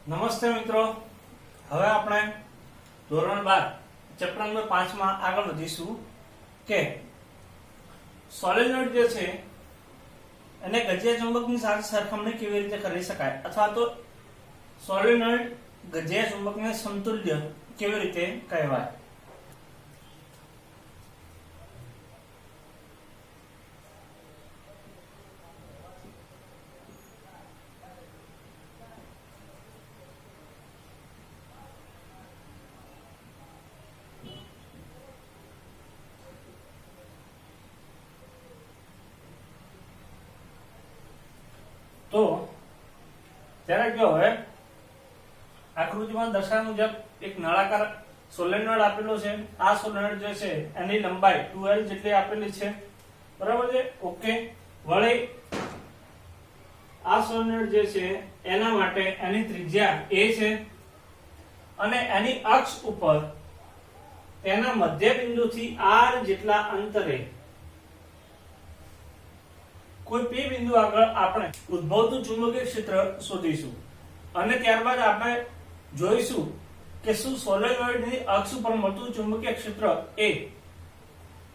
નમસ્તે મિત્રો, હવે આપણે ધોરણ 12 ચેપ્ટર નંબર 5 માં આગળ વધીશું કે સોલેનોઇડ જે છે એને ગજિયા ચુંબકની સાથે સરખામણી કેવી રીતે કરી શકાય અથવા તો સોલેનોઇડ ગજિયા ચુંબકને સમતુલ્ય કેવી રીતે કહેવાય। तो ત્યારે જો હવે આકૃતિમાં દર્શાવ્યા મુજબ એક નળાકાર સોલેનોઇડ આપેલો છે। આ સોલેનોઇડ જે છે એની લંબાઈ 2L જેટલી આપેલી છે, બરાબર છે। ઓકે, વળી આ સોલેનોઇડ જે છે એના માટે એની ત્રિજ્યા a છે અને એની અક્ષ ઉપર તેના મધ્ય બિંદુથી r જેટલા અંતરે કોઈ p બિંદુ આગળ આપણે ઉદ્ભવતું ચુંબકીય ક્ષેત્ર શોધીશું અને ત્યારબાદ આપણે જોઈશું કે શું સોલેનોઇડની અક્ષ ઉપર મળતું ચુંબકીય ક્ષેત્ર એ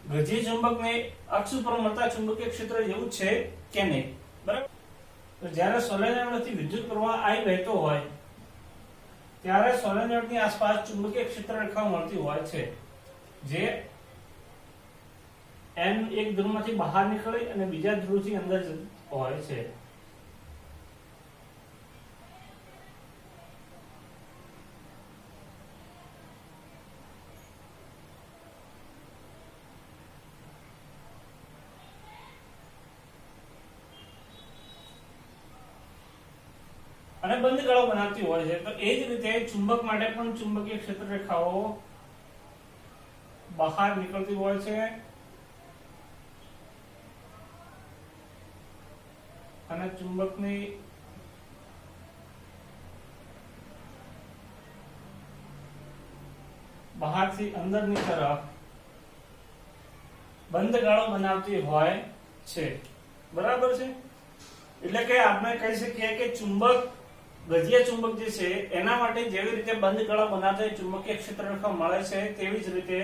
ગજિયા ચુંબકને અક્ષ ઉપર મળતા ચુંબકીય ક્ષેત્ર જેવું છે કે નહીં, બરાબર। તો જ્યારે સોલેનોઇડમાંથી વિદ્યુત પ્રવાહ I વહેતો હોય ત્યારે સોલેનોઇડની આસપાસ ચુંબકીય ક્ષેત્ર રેખાઓ મળતી હોય છે જે n એક ધ્રુવમાંથી બહાર નીકળી અને બીજા ધ્રુવથી અંદર હોય છે। અને બંધ ગાળો બનાવતી હોય છે। તો એ જ રીતે ચુંબક માટે પણ ચુંબકીય ક્ષેત્ર રેખાઓ બહાર નીકળતી હોય છે અને ચુંબકની બહારથી અંદરની તરફ બંધ ગાળો બનાવતી હોય છે, બરાબર છે। એટલે કે આપણે કહી શકીએ કે ચુંબક ગજિયા ચુંબક જે છે એના માટે જેવી રીતે બંધ ગાળો બનાવતા ચુંબકીય ક્ષેત્ર રેખા મળે છે તેવી જ રીતે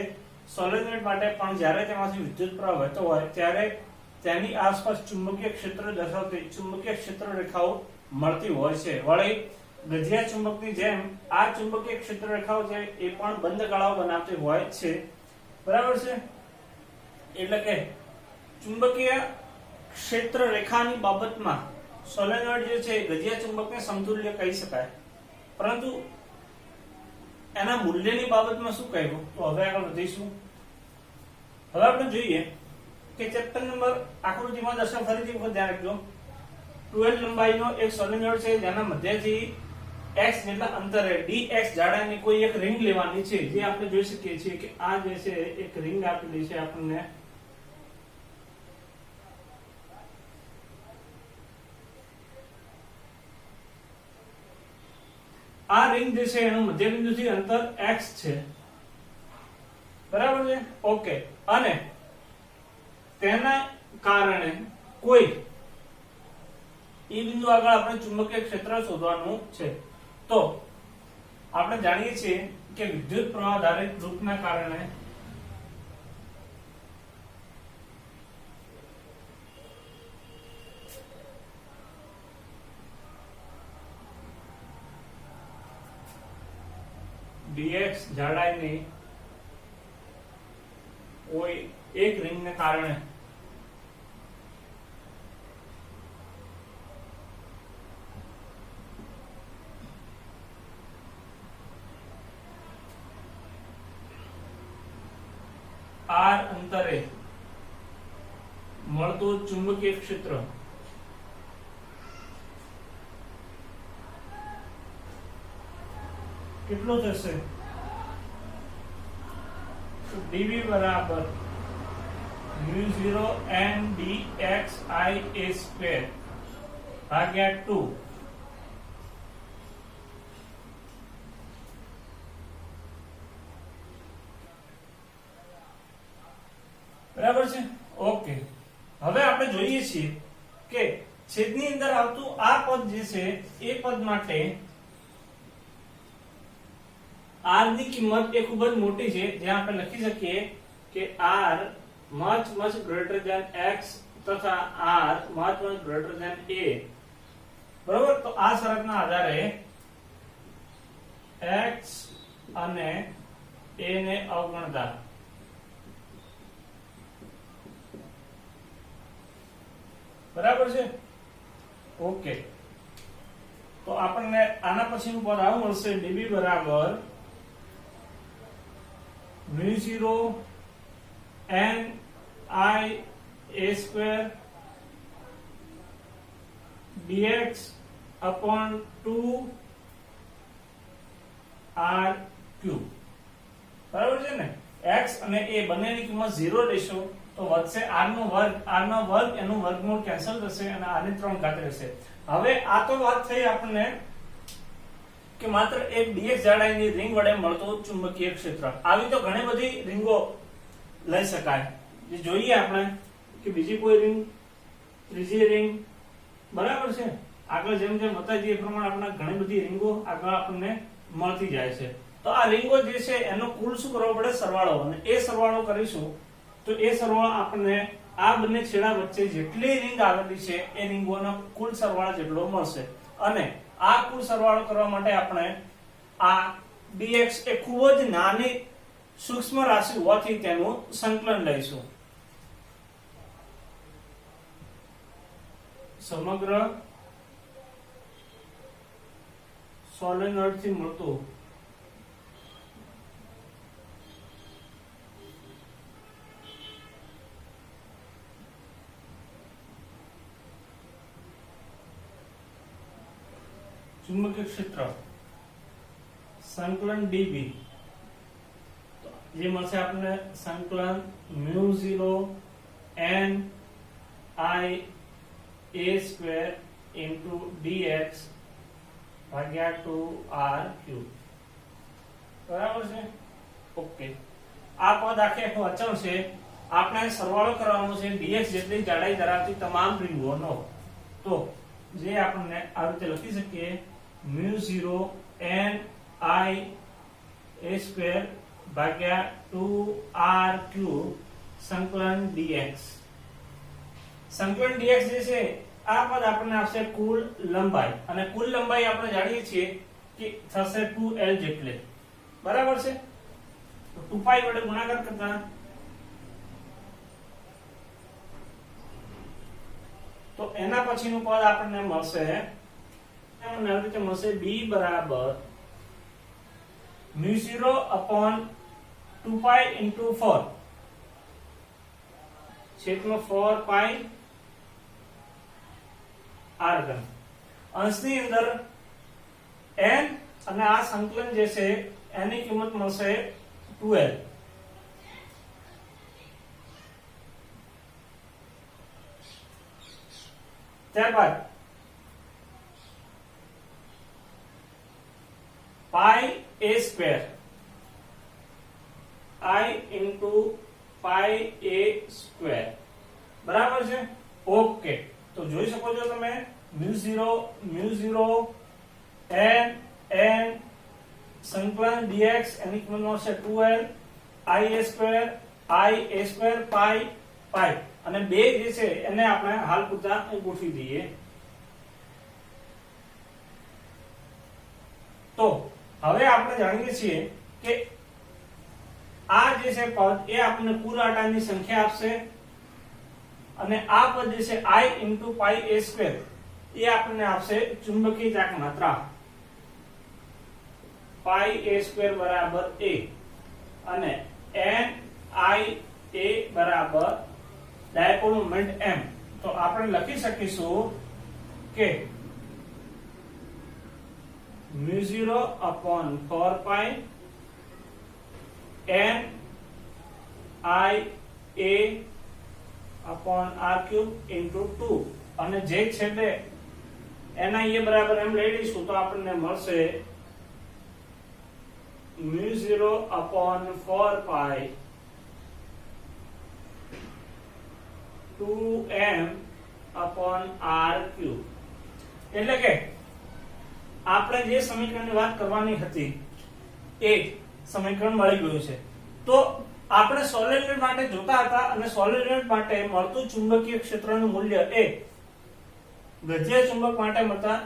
સોલેનોઇડ માટે પણ જ્યારે તેમાંથી વિદ્યુત પ્રવાહ વહેતો હોય ત્યારે તેની આસપાસ ચુંબકીય ક્ષેત્ર દર્શાવતી ચુંબકીય ક્ષેત્ર રેખાઓ મળતી હોય છે। વળી ગજિયા ચુંબકની જેમ આ ચુંબકીય ક્ષેત્ર રેખાઓ છે એ પણ બંધ ગાળાઓ બનાવતી હોય છે, બરાબર છે। એટલે કે ચુંબકીય ક્ષેત્ર રેખાની બાબતમાં સોલેનોઇડ જે છે ગજિયા ચુંબકને સમતુલ્ય કહી શકાય, પરંતુ એના મૂલ્યની બાબતમાં શું કહેવું, તો હવે આગળ વધીશું। હવે આપણે જોઈએ કે ચેપ્ટર નંબર આકૃતિમાં દર્શાવ ફરીથી વખત ધ્યાન રાખજો। 12 લંબાઈનો એક સોલેનોઇડ છે જેના મધ્યથી x જેટલા અંતરે dx જાડાઈની કોઈ એક રિંગ લેવાની છે, જે આપણે જોઈ શકીએ છીએ કે આ જે છે એક રિંગ આપેલી છે આપણને। આ રિંગ જે છે એનું મધ્યબિંદુથી અંતર x છે, બરાબર છે। ઓકે, અને તેના કારણે કોઈ એ બિંદુ આગળ આપણે ચુંબકીય ક્ષેત્ર શોધવાનું છે। તો આપણે જાણીએ છીએ કે વિદ્યુત પ્રવાહ આધારિત લૂપના કારણે dx જાડાઈની કોઈ એક રિંગને કારણે r અંતરે મળતું ચુંબકીય ક્ષેત્ર કેટલું થશે, તો dv બરાબર u0 n dxi a² ભાગ્યા 2। બરાબર છે। ઓકે, હવે આપણે જોઈએ છીએ કે છેદની અંદર આવતું આ પદ જે છે એ પદ માટે r ની કિંમત એ ખૂબ જ મોટી છે, જ્યાં આપણે લખી શકીએ કે r much much greater than x તથા r much much greater than a. બરોબર, તો આ શરતના આધારે x અને a ને અવગણતા બરાબર છે. ઓકે, તો આપણને આના પછીનું પદ આવું મળશે db બરાબર mu0 n I a square dx upon 2 r cube. બરાબર છે ને? x અને a બંનેની કિંમત 0 લેશો તો વધશે r નો વર્ગ, r નો વર્ગ એનું વર્ગમૂળ કેન્સલ થશે અને r ની 3 ઘાત રહેશે. હવે આ તો વાત થઈ આપણને કે માત્ર એક dx જાડાઈની રિંગ વડે મળતો ચુંબકીય ક્ષેત્ર. આવી તો ઘણી બધી રીંગો લઈ શકાય. જે જોઈએ આપણે કે બીજી કોઈ રિંગ, ત્રીજી રિંગ, બરાબર છે. આગળ જેમ જેમ વધતા જઈએ પ્રમાણે આપણે ઘણી બધી રીંગો આગળ આપણને મળતી જાય છે. તો આ રીંગો જે છે એનો કુલ શું કરવો પડે? સરવાળો. અને એ સરવાળો કરીશું તો એ સરવાળો આપણને આ બંને છેડા વચ્ચે જેટલી રિંગ આવેલી છે એ રીંગોનો કુલ સરવાળો જેટલો મળશે. અને આ કુલ સરવાળો કરવા માટે આપણે આ dx એ ખૂબ જ નાની સૂક્ષ્મ રાશિ હોવાથી તેનું સંકલન લઈશું. સમગ્ર સોલેનોઇડ થી મળતું ચુંબકીય ક્ષેત્ર સંકલન db જે મળશે આપણને સંકલન mu0 n I a square into dx ભાગ્યા 2r cube. બરાબર છે. ઓકે, આ પદ આખે આખું અચળ છે. આપણે સરવાળો કરવાનો છે dx જેટલી જાડાઈ ધરાવતી તમામ રીંગોનો. તો જે આપણને આ રીતે લખી શકીએ mu0 n I a square ભાગ્યા 2r cube સંકલન dx. સંકલન dx જે છે આ પદ આપણને આપશે કુલ લંબાઈ, અને કુલ લંબાઈ આપણે જાણીએ છીએ કે થશે 2l જેટલી. બરાબર છે. તો 2π વડે ગુણાકાર કરતા તો એના પછીનું પદ આપણને મળશે આવી રીતે મળશે b બરાબર mu0 upon 2π into 4 છેદમાં 4π r ઘન. અંશની અંદર n અને આ સંકલન જે છે એની કિંમત મળશે 2l. ત્યારબાદ pi a square I into pi a square. બરાબર છે. ઓકે, તો જોઈ શકો છો તમે mu0 n સંકલન dx એની કિંમત મળશે 2l I a square pi અને બે જે છે એને આપણે હાલ પૂરતા ગોઠવી દઈએ. તો હવે આપણે જાણીએ છીએ કે આ જે છે પદ એ આપણને કુલ આટાની સંખ્યા આપશે, અને આ પદ જે છે I into pi a square એ આપણને આપશે ચુંબકીય ચાક માત્રા pi a square બરાબર a, અને n I a બરાબર ડાયપોલ મોમેન્ટ m. તો આપણે લખી શકીશું કે mu0 upon 4π n I a upon r cube into 2, અને જે છેલ્લે ni a બરાબર એમ લઈ લઈશું તો આપણને મળશે mu0 upon 4π 2m upon r cube. એટલે કે આપણે જે સમીકરણની વાત કરવાની હતી એ સમીકરણ મળી ગયું છે. તો આપણે સોલેનોઇડ માટે જોતા હતા અને સોલેનોઇડ માટે મળતું ચુંબકીય ક્ષેત્રનું મૂલ્ય એ ગજિયા ચુંબક માટે મળતા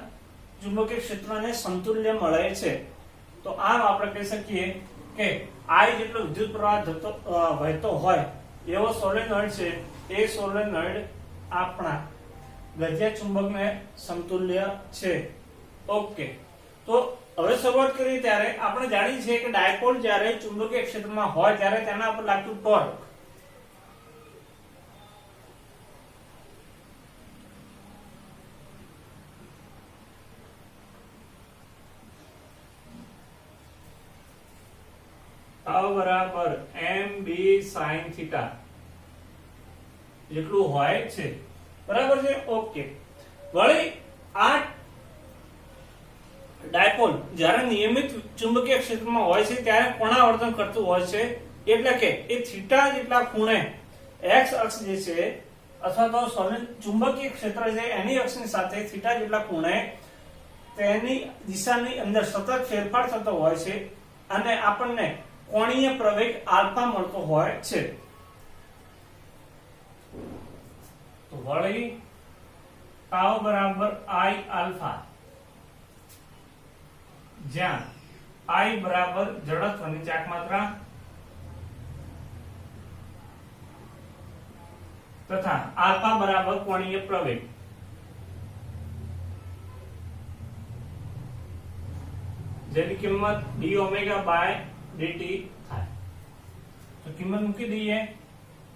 ચુંબકીય ક્ષેત્રને સમતુલ્ય મળે છે. તો આમ આપણે કહી શકીએ કે I જેટલો વિદ્યુત પ્રવાહ વહેતો હોય એવો સોલેનોઇડ છે, એ સોલેનોઇડ આપણા ગજિયા ચુંબકને સમતુલ્ય છે. ઓકે, તો હવે શરૂઆત કરીએ ત્યારે આપણે જાણીએ છીએ કે ડાયપોલ જ્યારે ચુંબકીય ક્ષેત્રમાં હોય ત્યારે તેના પર લાગતું ટોર્ક બરાબર mb sin θ જેટલું હોય છે. બરાબર છે. ઓકે, વળી આ ડાયપોલ જ્યારે નિયમિત ચુંબકીય ક્ષેત્રમાં હોય છે ત્યારે કોણાવર્તન કરતું હોય છે, એટલે કે એ થીટા જેટલા ખૂણે x અક્ષ જે છે અથવા તો ચુંબકીય ક્ષેત્ર છે એની અક્ષની સાથે થીટા જેટલા ખૂણે તેની દિશાની અંદર સતત ફેરફાર થતો હોય છે અને આપણને કોણીય પ્રવેગ આલ્ફા મળતો હોય છે. તો વળી તાવ બરાબર I આલ્ફા, જ્યાં I બરાબર જડત્વની ચાક માત્રા તથા આલ્ફા બરાબર કોણીય પ્રવેગ, જેની કિંમત d ઓમેગા બાય dt થાય. તો કિંમત મૂકી દઈએ.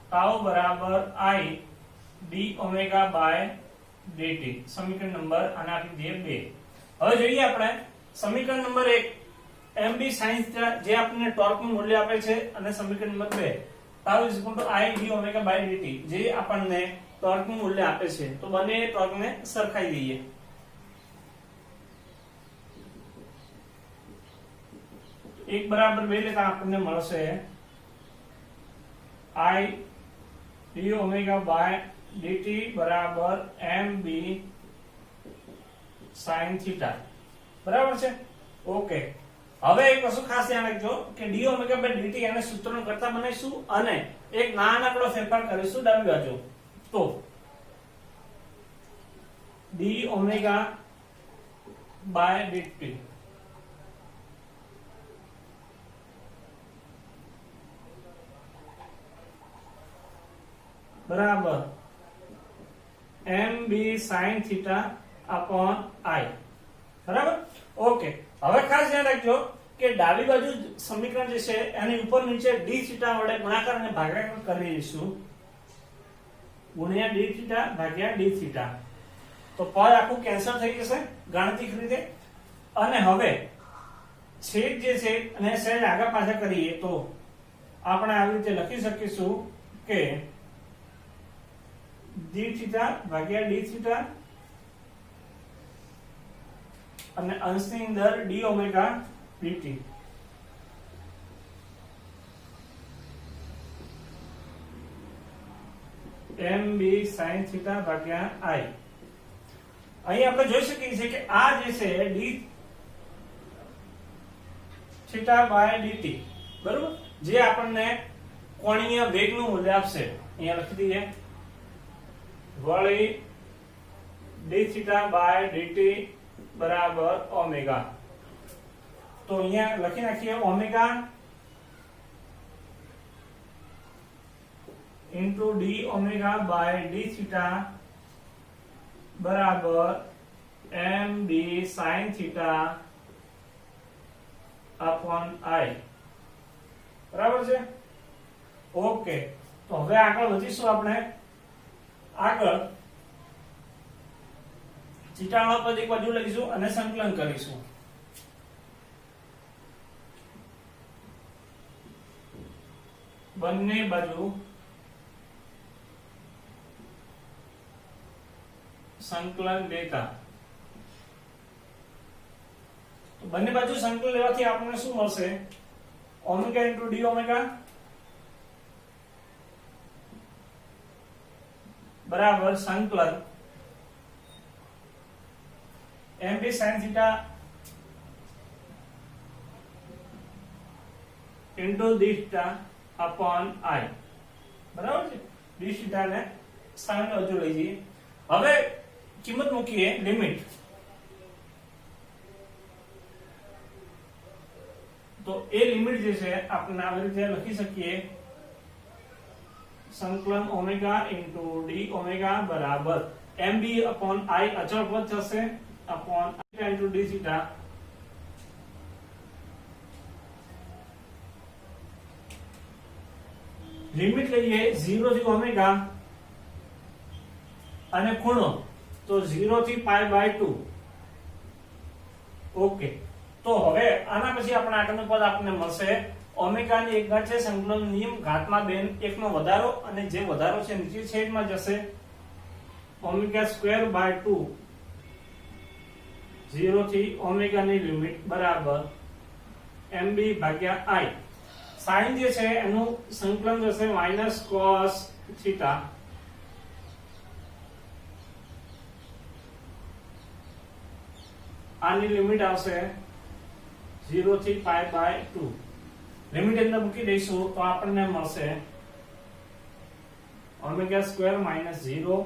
તાવ બરાબર I d omega by dt, સમીકરણ નંબર આને આપી દઈએ 2. હવે જોઈએ આપણે સમીકરણ નંબર 1 mb sin θ જે આપણને ટોર્કનું મૂલ્ય આપે છે, અને સમીકરણ નંબર 2 તાવ I d omega by dt જે આપણને ટોર્કનું મૂલ્ય આપે છે. તો બંને ટોર્કને સરખાઈ દઈએ. એક બરાબર 2 લેતા આપણને મળશે I d omega by dt બરાબર mb sin θ. બરાબર છે. ઓકે, હવે એક વસ્તુ ખાસ ધ્યાન રાખજો કે d ઓમેગા બાય dt એને સૂત્રનો કરતા બનાવીશું અને એક નાનકડો ફેરફાર કરીશું ડાબી બાજુ. તો d ઓમેગા બાય dt બરાબર mb sin θ upon I. બરાબર. ઓકે, હવે ખાસ ધ્યાન રાખજો કે ડાબી બાજુ સમીકરણ જે છે એની ઉપર નીચે d θ વડે ગુણાકાર અને ભાગાકાર કરી દઈશું. ગુણ્યા d θ ભાગ્યા d θ. તો પદ આખું કેન્સલ થઈ જશે ગાણિતિક રીતે. અને હવે છેદ જે છે અને સહેજ આગળ પાછા કરીએ તો આપણે આવી રીતે લખી શકીશું કે d θ ભાગ્યા d θ અને અંશની અંદર d omega dt. mb sin θ ભાગ્યા I. અહીં આપણે જોઈ શકીએ છીએ કે આ જે છે d θ બાય dt બરોબર, જે આપણને કોણીય વેગનું મૂલ્ય આપશે. અહીંયા લખી દઈએ. વળી d θ બાય dt બરાબર ઓમેગા. તો અહીંયા લખી નાખીએ omega into d omega by d θ બરાબર mb sin θ upon I. બરાબર છે. ઓકે, તો હવે આગળ વધીશું. આપણે આગળ થીટાનો પદ એક બાજુ લઈશું અને સંકલન કરીશું. બંને બાજુ સંકલન લેતા બંને બાજુ સંકલન લેવાથી આપણને શું મળશે? ઓમેગા ઇન્ટુ ડી ઓમેગા બરાબર સંકલન mb sin θ into d theta upon I, બરાબર છે. ડી થીટા ને સામે બાજુ લઈ જઈએ. હવે કિંમત મૂકીએ લિમિટ, તો એ લિમિટ જે છે આપણે આવી રીતે લખી શકીએ, સંકલન ઓમેગા ઇન્ટુ ડી ઓમેગા બરાબર mb અપોન i અચળ પદ થશે upon i into d theta limit લઈએ 0 થી ઓમેગા અને ખૂણો તો 0 થી પાઈ બાય 2. ઓકે, તો હવે આના પછી આપણે આગળનું પદ આપણને મળશે ઓમેગા ની એક ઘાત છે સંકલન નિયમ ઘાતમાં 1 નો વધારો, અને જે વધારો છે નીચે છેદમાં જશે ઓમેગા સ્ક્વેર બાય 2 0 થી ઓમેગા ની લિમિટ બરાબર mb ભાગ્યા i. સાઈન જે છે એનું સંકલન જશે માઈનસ cos થીટા આની લિમિટ આવશે 0 થી પાઈ બાય 2. લિમિટ અંદર મૂકી દઈશું તો આપણને મળશે ઓમેગા સ્ક્વેર માઈનસ 0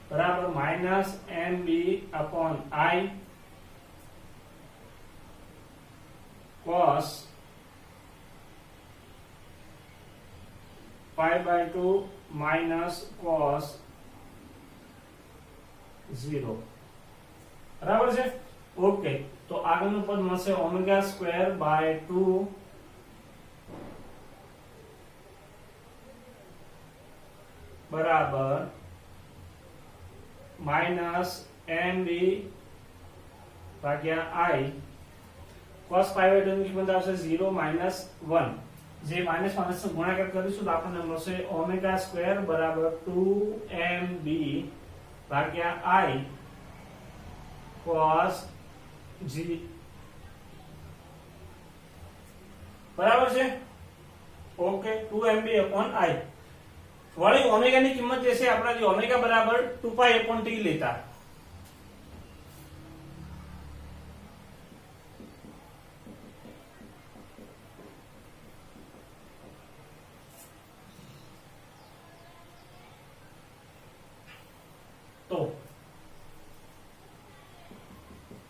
બરાબર minus mb upon i cos pi by 2 minus cos 0, બરાબર છે. ઓકે, તો આગળનું પદ મળશે ઓમેગા સ્ક્વેર બાય 2 બરાબર માઈનસ mb ભાગ્યા i cos પાઈ બાય 2 ની કિંમત આવશે 0 માઈનસ 1. જે માઈનસ માઈનસ નો ગુણાકાર કરીશું તો આપણને મળશે ઓમેગા સ્ક્વેર બરાબર 2mb ભાગ્યા i cos g, બરાબર છે. Okay, 2mb upon i. વળી ઓમેગા ની કિંમત જે છે આપણા જે ઓમેગા બરાબર 2π upon t લેતા, તો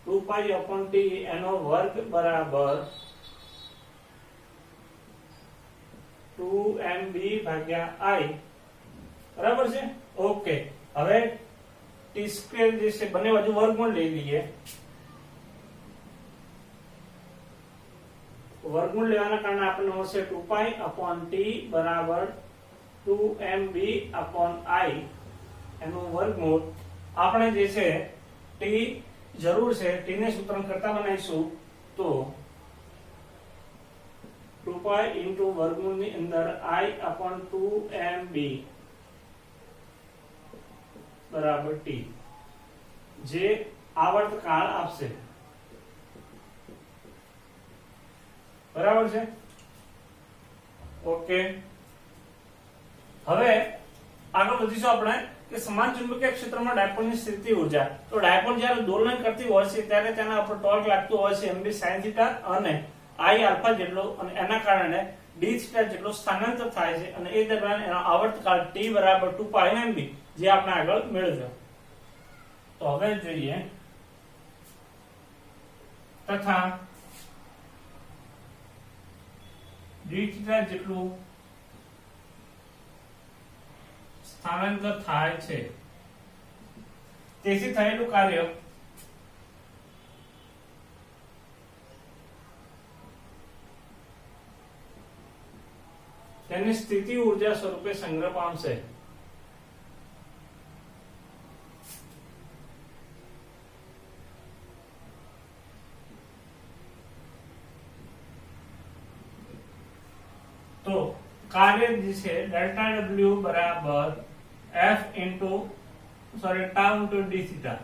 2π upon t એનો વર્ગ બરાબર 2mb ભાગ્યા i, બરાબર છે. ઓકે, હવે t સ્ક્વેર જે છે બંને બાજુ વર્ગમૂળ લઈ લઈએ. વર્ગમૂળ લેવાના કારણે આપણને મળશે 2π upon t બરાબર 2mb upon i એનું વર્ગમૂળ. આપણે જે છે t જરૂર છે, t ને સૂત્રણ કરતા બનાવીશું તો 2π into વર્ગમૂળ ની અંદર i upon 2mb બરાબર t, જે આવર્ત કાળ આપશે, બરાબર છે. ઓકે, હવે આગળ વધીશું આપણે કે સમાન ચુંબકીય ક્ષેત્રમાં ડાયપોલની સ્થિતિ ઊર્જા. તો ડાયપોલ જ્યારે દોલન કરતી હોય છે ત્યારે તેના ઉપર ટોર્ક લાગતું હોય છે mb sin થીટા અને i આલ્ફા જેટલો, અને એના કારણે d થીટા જેટલો સ્થાનાંતર થાય છે, અને એ દરમિયાન એનો આવર્તકાળ t બરાબર 2π mb જે આપણે આગળ મેળવ્યો. તો હવે જોઈએ તથા d થીટા જેટલું સ્થાનાંતર થાય છે, તેથી થયેલું કાર્ય તેની સ્થિતિ ઊર્જા સ્વરૂપે સંગ્રહ પામશે. તો કાર્ય જે છે ડેલ્ટા w બરાબર f into tau into d theta.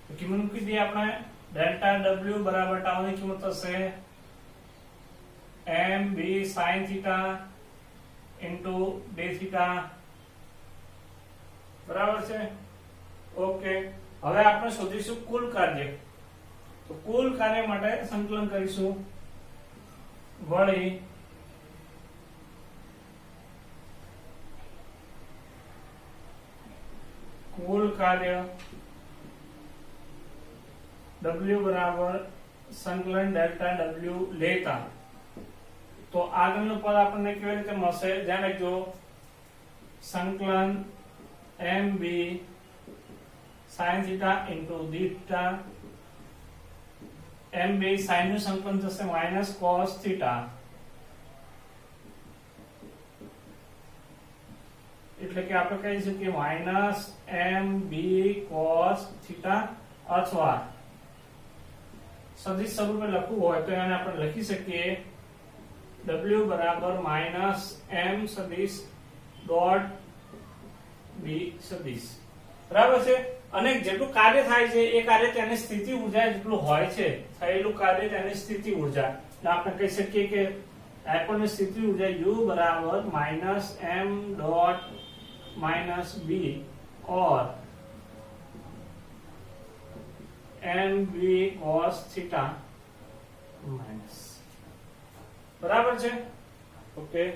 તો કિંમત મૂકી દઈએ આપણે. ડેલ્ટા w બરાબર ટાઉ ની કિંમત થશે mb sin theta into d theta, બરાબર છે. ઓકે, હવે આપણે શોધીશું કુલ કાર્ય. તો તો કુલ કાર્ય માટે સંકલન કરીશું વળી કુલ કાર્ય W બરાબર સંકલન ડેલ્ટા W લેતા તો આગળનું પદ આપણને કેવી રીતે મળશે ધ્યાન રાખજો સંકલન MB sin theta into theta MB sin નું સંકલન થશે minus cos theta એટલે કે આપણે કહી શકીએ minus MB cos theta અથવા સદિશ સ્વરૂપે લખવું હોય તો એને આપણે લખી શકીએ W બરાબર minus M સદિશ ડોટ B સદિશ બરાબર છે અને જેટલું કાર્ય થાય છે એ કાર્ય તેની સ્થિતિ ઊર્જા જેટલું હોય છે થયેલું કાર્ય તેની સ્થિતિ ઊર્જા એટલે આપણે કહી શકીએ કે આપણને સ્થિતિ ઊર્જા U બરાબર minus M dot minus B और MB cos theta minus बराबर છે ओके